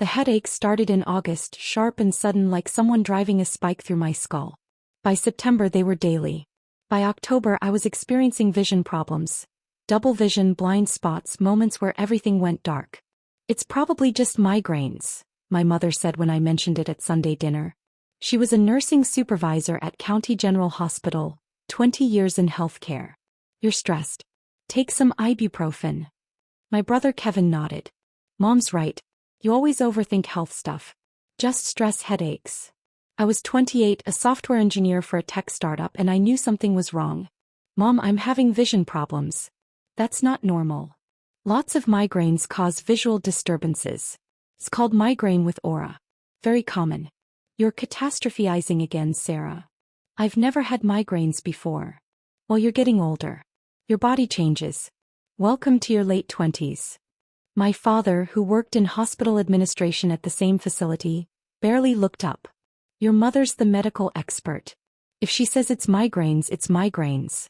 The headache started in August, sharp and sudden like someone driving a spike through my skull. By September they were daily. By October I was experiencing vision problems. Double vision, blind spots, moments where everything went dark. "It's probably just migraines," my mother said when I mentioned it at Sunday dinner. She was a nursing supervisor at County General Hospital, 20 years in healthcare. "You're stressed. Take some ibuprofen." My brother Kevin nodded. "Mom's right. You always overthink health stuff. Just stress headaches." I was 28, a software engineer for a tech startup, and I knew something was wrong. "Mom, I'm having vision problems." "That's not normal. Lots of migraines cause visual disturbances. It's called migraine with aura. Very common." "You're catastrophizing again, Sarah. I've never had migraines before." "Well, you're getting older. Your body changes. Welcome to your late 20s. My father, who worked in hospital administration at the same facility, barely looked up. "Your mother's the medical expert. If she says it's migraines, it's migraines."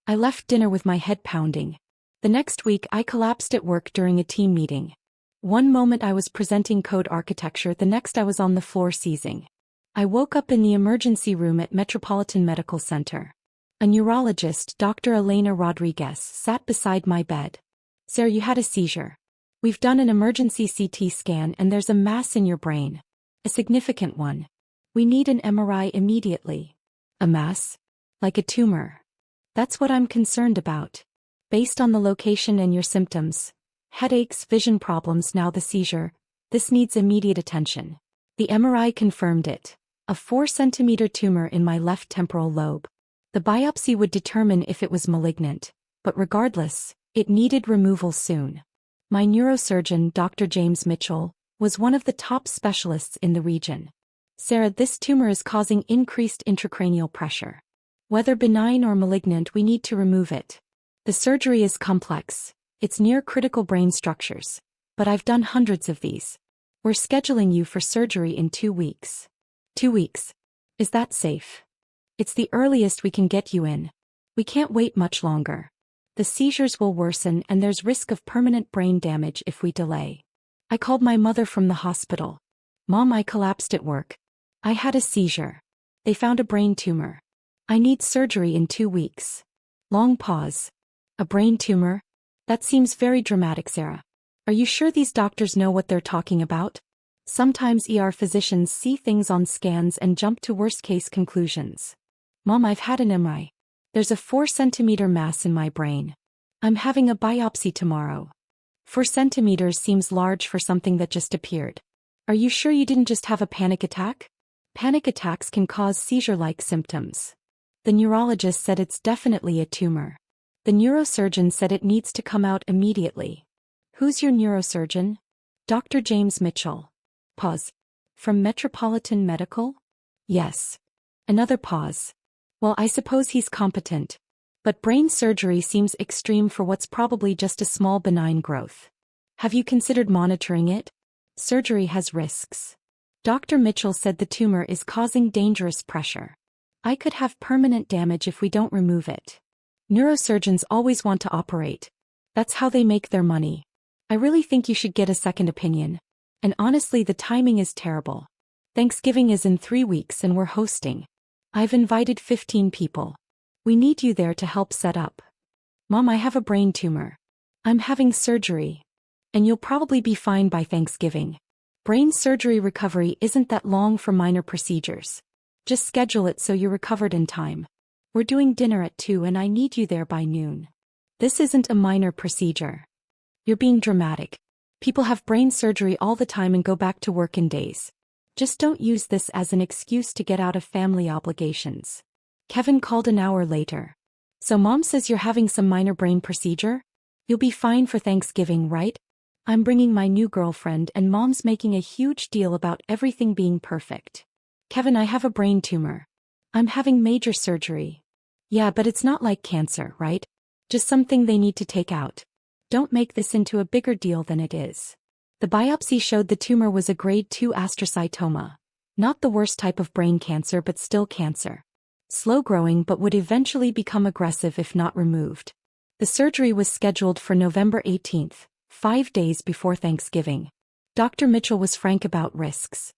I left dinner with my head pounding. The next week I collapsed at work during a team meeting. One moment I was presenting code architecture, the next I was on the floor seizing. I woke up in the emergency room at Metropolitan Medical Center. A neurologist, Dr. Elena Rodriguez, sat beside my bed. "Sarah, you had a seizure. We've done an emergency CT scan and there's a mass in your brain. A significant one. We need an MRI immediately." "A mass? Like a tumor?" "That's what I'm concerned about. Based on the location and your symptoms. Headaches, vision problems, now the seizure. This needs immediate attention." The MRI confirmed it. A 4-centimeter tumor in my left temporal lobe. The biopsy would determine if it was malignant, but regardless, it needed removal soon. My neurosurgeon, Dr. James Mitchell, was one of the top specialists in the region. "Sarah, this tumor is causing increased intracranial pressure. Whether benign or malignant, we need to remove it. The surgery is complex. It's near critical brain structures. But I've done hundreds of these. We're scheduling you for surgery in 2 weeks. 2 weeks. Is that safe?" "It's the earliest we can get you in. We can't wait much longer. The seizures will worsen and there's risk of permanent brain damage if we delay." I called my mother from the hospital. "Mom, I collapsed at work. I had a seizure. They found a brain tumor. I need surgery in 2 weeks. Long pause. "A brain tumor? That seems very dramatic, Sarah. Are you sure these doctors know what they're talking about? Sometimes ER physicians see things on scans and jump to worst-case conclusions." "Mom, I've had an MRI. There's a 4-centimeter mass in my brain. I'm having a biopsy tomorrow." 4 centimeters seems large for something that just appeared. "Are you sure you didn't just have a panic attack?" "Panic attacks can cause seizure-like symptoms." The neurologist said it's definitely a tumor. The neurosurgeon said it needs to come out immediately. "Who's your neurosurgeon?" "Dr. James Mitchell." Pause. "From Metropolitan Medical?" "Yes." Another pause. "Well, I suppose he's competent. But brain surgery seems extreme for what's probably just a small benign growth. Have you considered monitoring it? Surgery has risks." Dr. Mitchell said the tumor is causing dangerous pressure. I could have permanent damage if we don't remove it. Neurosurgeons always want to operate. That's how they make their money. I really think you should get a second opinion. And honestly, the timing is terrible. Thanksgiving is in 3 weeks and we're hosting. I've invited 15 people. We need you there to help set up." "Mom, I have a brain tumor. I'm having surgery. And you'll probably be fine by Thanksgiving. Brain surgery recovery isn't that long for minor procedures. Just schedule it so you're recovered in time. We're doing dinner at 2 and I need you there by noon." "This isn't a minor procedure. You're being dramatic. People have brain surgery all the time and go back to work in days. Just don't use this as an excuse to get out of family obligations." Kevin called an hour later. "So Mom says you're having some minor brain procedure? You'll be fine for Thanksgiving, right? I'm bringing my new girlfriend and Mom's making a huge deal about everything being perfect." "Kevin, I have a brain tumor. I'm having major surgery." "Yeah, but it's not like cancer, right? Just something they need to take out. Don't make this into a bigger deal than it is." The biopsy showed the tumor was a grade 2 astrocytoma. Not the worst type of brain cancer, but still cancer. Slow growing, but would eventually become aggressive if not removed. The surgery was scheduled for November 18th, 5 days before Thanksgiving. Dr. Mitchell was frank about risks.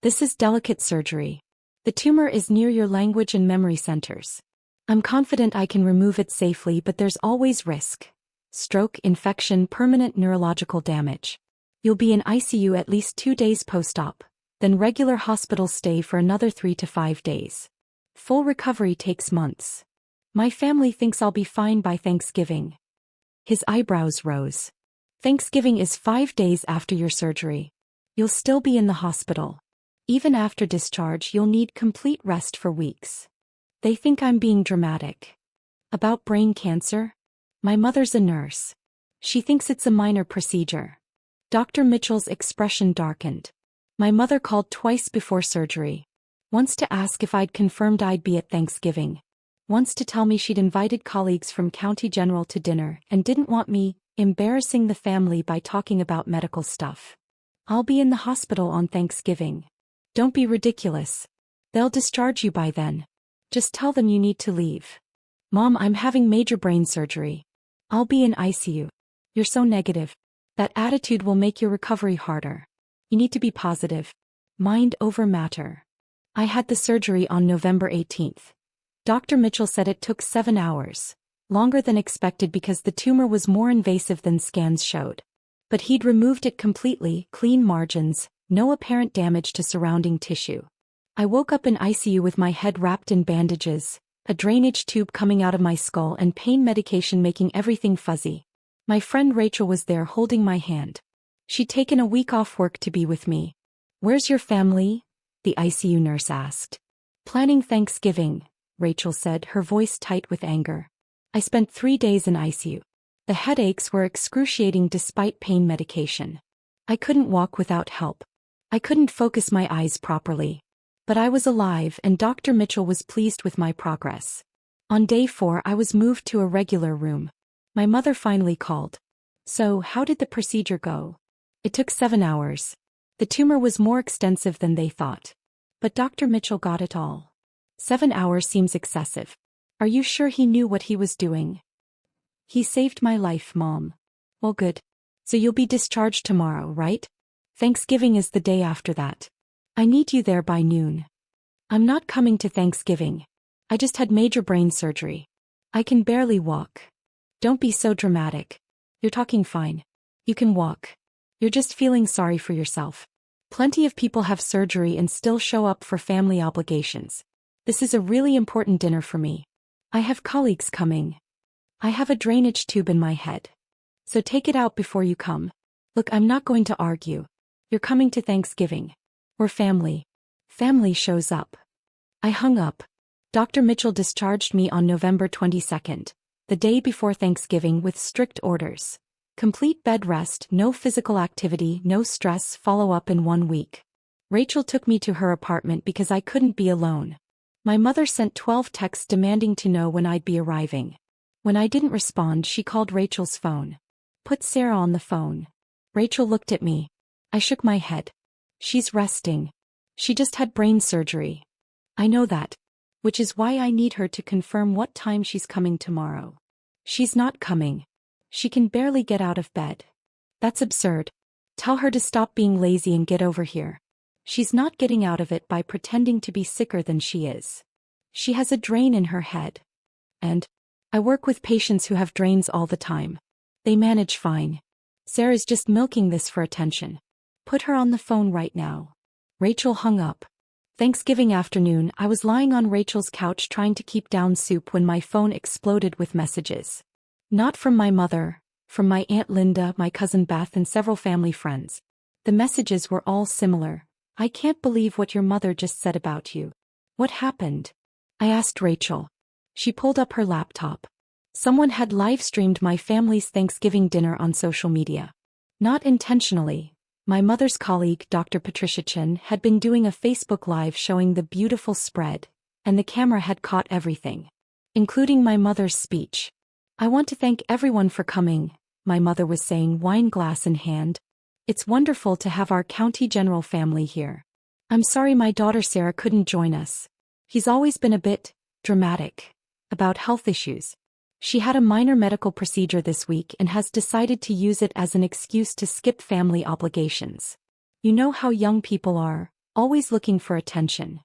This is delicate surgery. The tumor is near your language and memory centers. I'm confident I can remove it safely, but there's always risk. Stroke, infection, permanent neurological damage. You'll be in ICU at least 2 days post-op, then regular hospital stay for another 3 to 5 days. Full recovery takes months. My family thinks I'll be fine by Thanksgiving. His eyebrows rose. Thanksgiving is 5 days after your surgery. You'll still be in the hospital. Even after discharge, you'll need complete rest for weeks. They think I'm being dramatic. About brain cancer? My mother's a nurse. She thinks it's a minor procedure. Dr. Mitchell's expression darkened. My mother called twice before surgery. Once to ask if I'd confirmed I'd be at Thanksgiving. Once to tell me she'd invited colleagues from County General to dinner and didn't want me embarrassing the family by talking about medical stuff. I'll be in the hospital on Thanksgiving. Don't be ridiculous. They'll discharge you by then. Just tell them you need to leave. Mom, I'm having major brain surgery. I'll be in ICU. You're so negative. That attitude will make your recovery harder. You need to be positive. Mind over matter. I had the surgery on November 18th. Dr. Mitchell said it took 7 hours. Longer than expected because the tumor was more invasive than scans showed. But he'd removed it completely, clean margins, no apparent damage to surrounding tissue. I woke up in ICU with my head wrapped in bandages, a drainage tube coming out of my skull and pain medication making everything fuzzy. My friend Rachel was there holding my hand. She'd taken a week off work to be with me. Where's your family? The ICU nurse asked. Planning Thanksgiving, Rachel said, her voice tight with anger. I spent 3 days in ICU. The headaches were excruciating despite pain medication. I couldn't walk without help. I couldn't focus my eyes properly. But I was alive and Dr. Mitchell was pleased with my progress. On day 4 I was moved to a regular room. My mother finally called. So, how did the procedure go? It took 7 hours. The tumor was more extensive than they thought. But Dr. Mitchell got it all. 7 hours seems excessive. Are you sure he knew what he was doing? He saved my life, Mom. Well, good. So you'll be discharged tomorrow, right? Thanksgiving is the day after that. I need you there by noon. I'm not coming to Thanksgiving. I just had major brain surgery. I can barely walk. Don't be so dramatic. You're talking fine. You can walk. You're just feeling sorry for yourself. Plenty of people have surgery and still show up for family obligations. This is a really important dinner for me. I have colleagues coming. I have a drainage tube in my head. So take it out before you come. Look, I'm not going to argue. You're coming to Thanksgiving. We're family. Family shows up. I hung up. Dr. Mitchell discharged me on November 22nd, the day before Thanksgiving, with strict orders. Complete bed rest, no physical activity, no stress, follow-up in 1 week. Rachel took me to her apartment because I couldn't be alone. My mother sent 12 texts demanding to know when I'd be arriving. When I didn't respond, she called Rachel's phone. Put Sarah on the phone. Rachel looked at me. I shook my head. She's resting. She just had brain surgery. I know that. Which is why I need her to confirm what time she's coming tomorrow. She's not coming. She can barely get out of bed. That's absurd. Tell her to stop being lazy and get over here. She's not getting out of it by pretending to be sicker than she is. She has a drain in her head. And I work with patients who have drains all the time. They manage fine. Sarah's just milking this for attention. Put her on the phone right now. Rachel hung up. Thanksgiving afternoon, I was lying on Rachel's couch trying to keep down soup when my phone exploded with messages. Not from my mother, from my Aunt Linda, my cousin Beth, and several family friends. The messages were all similar. I can't believe what your mother just said about you. What happened? I asked Rachel. She pulled up her laptop. Someone had live-streamed my family's Thanksgiving dinner on social media. Not intentionally. My mother's colleague, Dr. Patricia Chen, had been doing a Facebook Live showing the beautiful spread, and the camera had caught everything, including my mother's speech. I want to thank everyone for coming, my mother was saying, wine glass in hand. It's wonderful to have our County General family here. I'm sorry my daughter Sarah couldn't join us. He's always been a bit dramatic about health issues. She had a minor medical procedure this week and has decided to use it as an excuse to skip family obligations. You know how young people are, always looking for attention.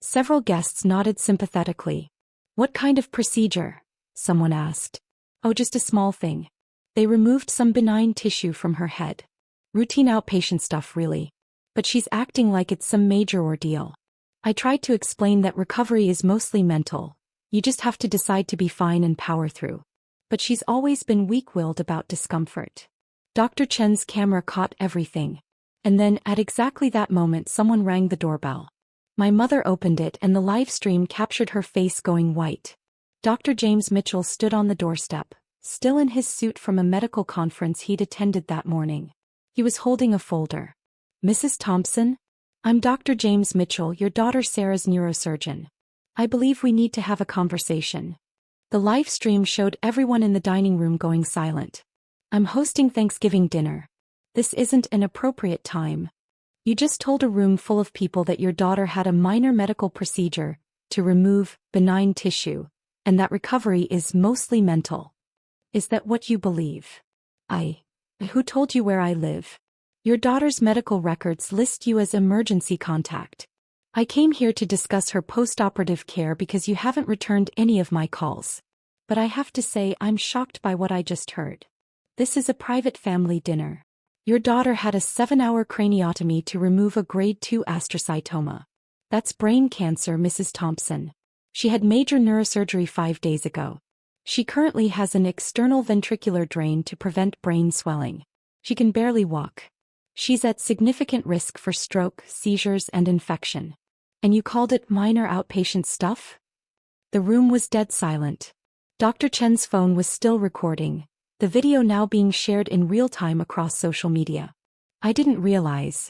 Several guests nodded sympathetically. What kind of procedure? Someone asked. Oh, just a small thing. They removed some benign tissue from her head. Routine outpatient stuff, really. But she's acting like it's some major ordeal. I tried to explain that recovery is mostly mental. You just have to decide to be fine and power through. But she's always been weak-willed about discomfort. Dr. Chen's camera caught everything. And then, at exactly that moment, someone rang the doorbell. My mother opened it and the live stream captured her face going white. Dr. James Mitchell stood on the doorstep, still in his suit from a medical conference he'd attended that morning. He was holding a folder. Mrs. Thompson? I'm Dr. James Mitchell, your daughter Sarah's neurosurgeon. I believe we need to have a conversation. The live stream showed everyone in the dining room going silent. I'm hosting Thanksgiving dinner. This isn't an appropriate time. You just told a room full of people that your daughter had a minor medical procedure to remove benign tissue, and that recovery is mostly mental. Is that what you believe? Who told you where I live? Your daughter's medical records list you as emergency contact. I came here to discuss her post-operative care because you haven't returned any of my calls. But I have to say I'm shocked by what I just heard. This is a private family dinner. Your daughter had a 7-hour craniotomy to remove a grade 2 astrocytoma. That's brain cancer, Mrs. Thompson. She had major neurosurgery 5 days ago. She currently has an external ventricular drain to prevent brain swelling. She can barely walk. She's at significant risk for stroke, seizures, and infection. And you called it minor outpatient stuff? The room was dead silent. Dr. Chen's phone was still recording, the video now being shared in real time across social media. I didn't realize.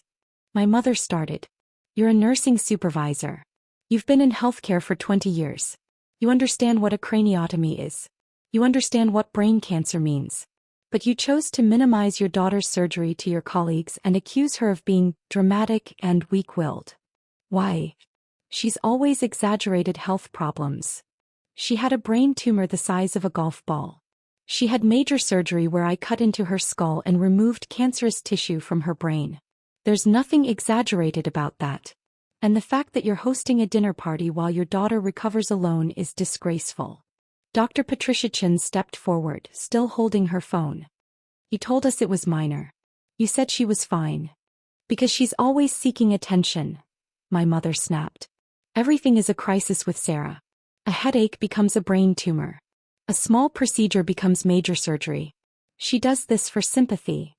My mother started. You're a nursing supervisor. You've been in healthcare for 20 years. You understand what a craniotomy is. You understand what brain cancer means. But you chose to minimize your daughter's surgery to your colleagues and accuse her of being dramatic and weak-willed. Why? She's always exaggerated health problems. She had a brain tumor the size of a golf ball. She had major surgery where I cut into her skull and removed cancerous tissue from her brain. There's nothing exaggerated about that. And the fact that you're hosting a dinner party while your daughter recovers alone is disgraceful. Dr. Patricia Chin stepped forward, still holding her phone. You told us it was minor. You said she was fine. Because she's always seeking attention, my mother snapped. Everything is a crisis with Sarah. A headache becomes a brain tumor. A small procedure becomes major surgery. She does this for sympathy.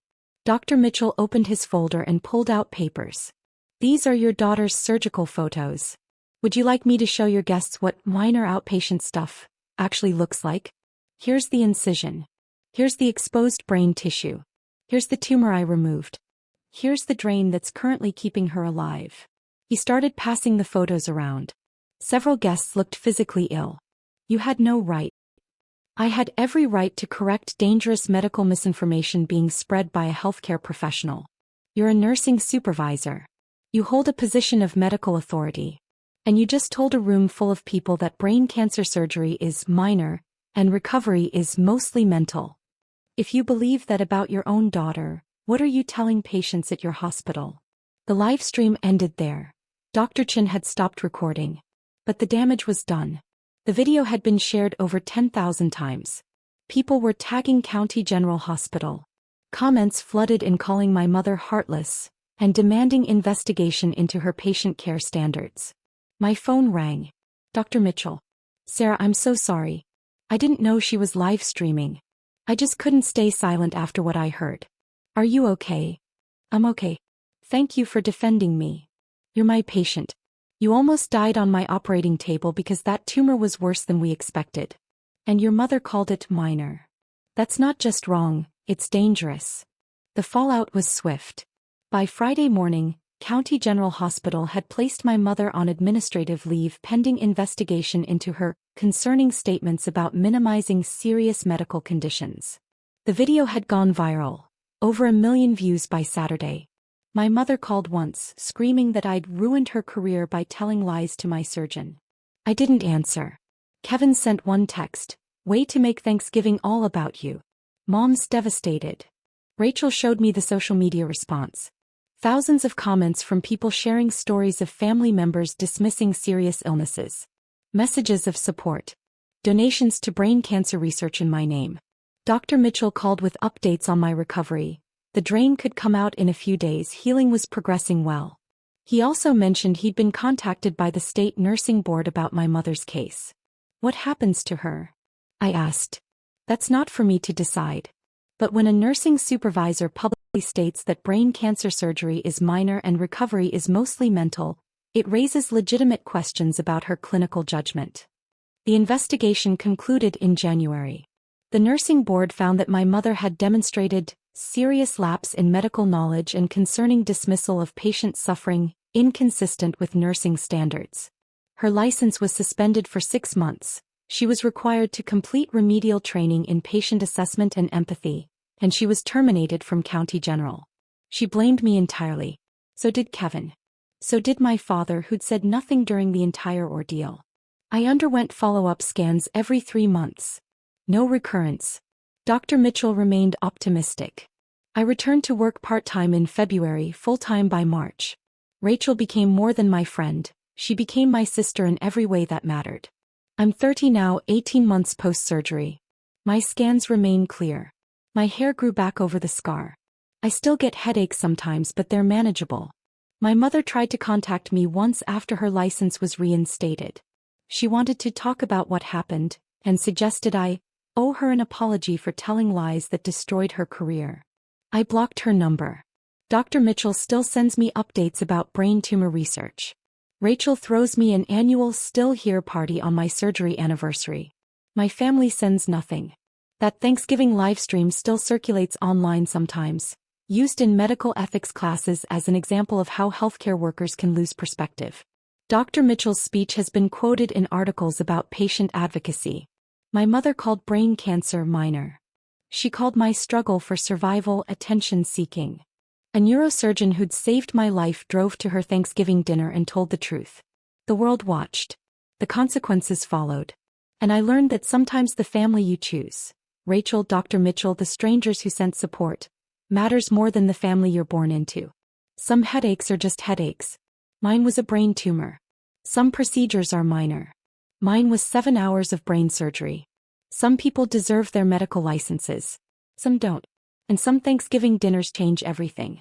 Dr. Mitchell opened his folder and pulled out papers. These are your daughter's surgical photos. Would you like me to show your guests what minor outpatient stuff actually looks like? Here's the incision. Here's the exposed brain tissue. Here's the tumor I removed. Here's the drain that's currently keeping her alive. He started passing the photos around. Several guests looked physically ill. You had no right. I had every right to correct dangerous medical misinformation being spread by a healthcare professional. You're a nursing supervisor. You hold a position of medical authority. And you just told a room full of people that brain cancer surgery is minor, and recovery is mostly mental. If you believe that about your own daughter, what are you telling patients at your hospital? The live stream ended there. Dr. Chin had stopped recording. But the damage was done. The video had been shared over 10,000 times. People were tagging County General Hospital. Comments flooded in calling my mother heartless and demanding investigation into her patient care standards. My phone rang. Dr. Mitchell. Sarah, I'm so sorry. I didn't know she was live streaming. I just couldn't stay silent after what I heard. Are you okay? I'm okay. Thank you for defending me. You're my patient. You almost died on my operating table because that tumor was worse than we expected. And your mother called it minor. That's not just wrong, it's dangerous. The fallout was swift. By Friday morning, County General Hospital had placed my mother on administrative leave pending investigation into her concerning statements about minimizing serious medical conditions. The video had gone viral, over 1 million views by Saturday. My mother called once, screaming that I'd ruined her career by telling lies to my surgeon. I didn't answer. Kevin sent one text, "Way to make Thanksgiving all about you. Mom's devastated." Rachel showed me the social media response. Thousands of comments from people sharing stories of family members dismissing serious illnesses. Messages of support. Donations to brain cancer research in my name. Dr. Mitchell called with updates on my recovery. The drain could come out in a few days. Healing was progressing well. He also mentioned he'd been contacted by the state nursing board about my mother's case. What happens to her? I asked. That's not for me to decide. But when a nursing supervisor publicly states that brain cancer surgery is minor and recovery is mostly mental, it raises legitimate questions about her clinical judgment. The investigation concluded in January. The nursing board found that my mother had demonstrated serious lapse in medical knowledge and concerning dismissal of patients suffering, inconsistent with nursing standards. Her license was suspended for 6 months. She was required to complete remedial training in patient assessment and empathy, and she was terminated from County General. She blamed me entirely. So did Kevin. So did my father, who'd said nothing during the entire ordeal. I underwent follow-up scans every 3 months. No recurrence. Dr. Mitchell remained optimistic. I returned to work part-time in February, full-time by March. Rachel became more than my friend. She became my sister in every way that mattered. I'm 30 now, 18 months post-surgery. My scans remain clear. My hair grew back over the scar. I still get headaches sometimes, but they're manageable. My mother tried to contact me once after her license was reinstated. She wanted to talk about what happened, and suggested I owe her an apology for telling lies that destroyed her career. I blocked her number. Dr. Mitchell still sends me updates about brain tumor research. Rachel throws me an annual Still Here party on my surgery anniversary. My family sends nothing. That Thanksgiving livestream still circulates online sometimes, used in medical ethics classes as an example of how healthcare workers can lose perspective. Dr. Mitchell's speech has been quoted in articles about patient advocacy. My mother called brain cancer minor. She called my struggle for survival attention-seeking. A neurosurgeon who'd saved my life drove to her Thanksgiving dinner and told the truth. The world watched. The consequences followed. And I learned that sometimes the family you choose, Rachel, Dr. Mitchell, the strangers who sent support, matters more than the family you're born into. Some headaches are just headaches. Mine was a brain tumor. Some procedures are minor. Mine was 7 hours of brain surgery. Some people deserve their medical licenses. Some don't. And some Thanksgiving dinners change everything.